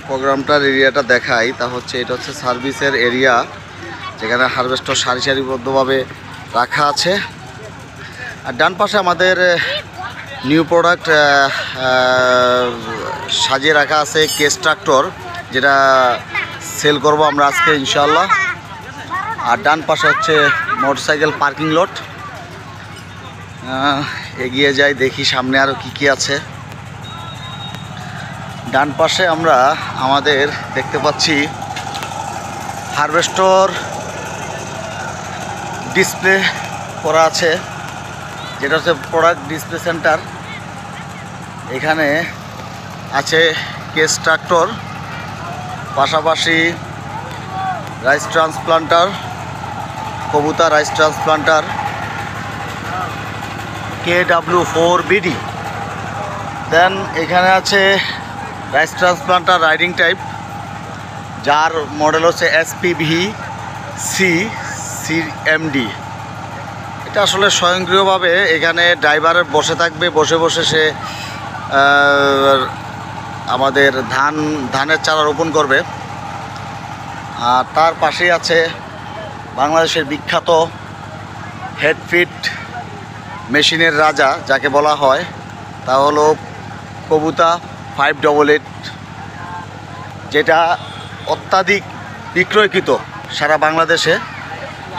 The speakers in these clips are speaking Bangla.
প্রোগ্রামটার এরিয়াটা দেখাই, তা হচ্ছে এটা হচ্ছে সার্ভিসের এরিয়া, যেখানে হারভেস্টার সারি সারিবদ্ধভাবে রাখা আছে। আর ডান পাশে আমাদের নিউ প্রোডাক্ট সাজিয়ে রাখা আছে, কেস ট্রাক্টর, যেটা সেল করব আমরা আজকে ইনশাআল্লাহ। আর ডান পাশে হচ্ছে মোটরসাইকেল পার্কিং লট। এগিয়ে যাই, দেখি সামনে আরও কি আছে। ডান পাশে আমরা আমাদের দেখতে পাচ্ছি হারভেস্টর ডিসপ্লে করা আছে, যেটা হচ্ছে প্রোডাক্ট ডিসপ্লে সেন্টার। এখানে আছে কেস ট্রাক্টর, পাশাপাশি রাইস ট্রান্সপ্লান্টার, কবুতর রাইস ট্রান্সপ্লান্টার KW4BD। দেন এখানে আছে রাইস ট্রান্সপ্লান্টার রাইডিং টাইপ, যার মডেল হচ্ছে SPV-C-CMD। এটা আসলে স্বয়ংক্রিয়ভাবে এখানে ড্রাইভার বসে থাকবে, বসে বসে সে আমাদের ধানের চারা রোপণ করবে। আর তার পাশেই আছে বাংলাদেশের বিখ্যাত হেডফিট মেশিনের রাজা যাকে বলা হয়, তা হলো কবুতা 588, যেটা অত্যাধিক বিক্রয়কৃত সারা বাংলাদেশে।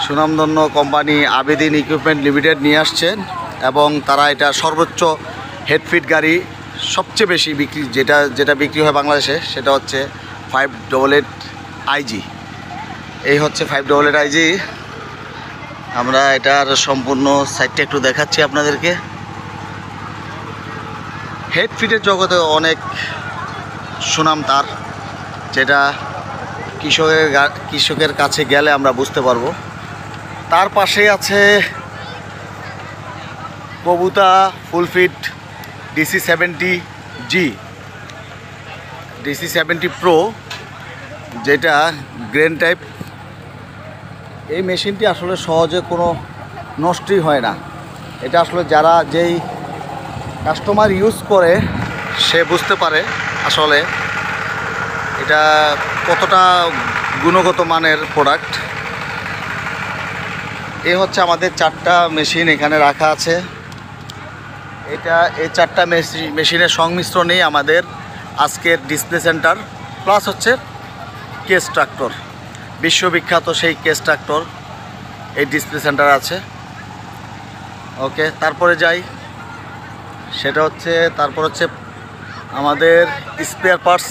সুনামধন্য কোম্পানি আবেদিন ইকুইপমেন্ট লিমিটেড নিয়ে আসছেন, এবং তারা এটা সর্বোচ্চ হেডফিট গাড়ি সবচেয়ে বেশি বিক্রি, যেটা বিক্রি হয় বাংলাদেশে, সেটা হচ্ছে 588 IG। এই হচ্ছে 588 IG। আমরা এটার সম্পূর্ণ সাইডটা একটু দেখাচ্ছি আপনাদেরকে। হেডফিটের জগতে অনেক সুনাম তার, যেটা কৃষকের কাছে গেলে আমরা বুঝতে পারবো। তার পাশে আছে কবুতা ফুলফিট DC-70G, DC-70 Pro, যেটা গ্রেন টাইপ। এই মেশিনটি আসলে সহজে কোনো নষ্টই হয় না। এটা আসলে যেই কাস্টমার ইউজ করে সে বুঝতে পারে আসলে এটা কতটা গুণগত মানের প্রোডাক্ট। এ হচ্ছে আমাদের 4টা মেশিন এখানে রাখা আছে। এই 4টা মেশিনের সংমিশ্রণেই আমাদের আজকের ডিসপ্লে সেন্টার, প্লাস হচ্ছে কেস ট্রাক্টর, বিশ্ববিখ্যাত সেই কেস ট্রাক্টর এই ডিসপ্লে সেন্টার আছে। ওকে, তারপরে যাই, তারপর হচ্ছে আমাদের স্পেয়ার পার্টস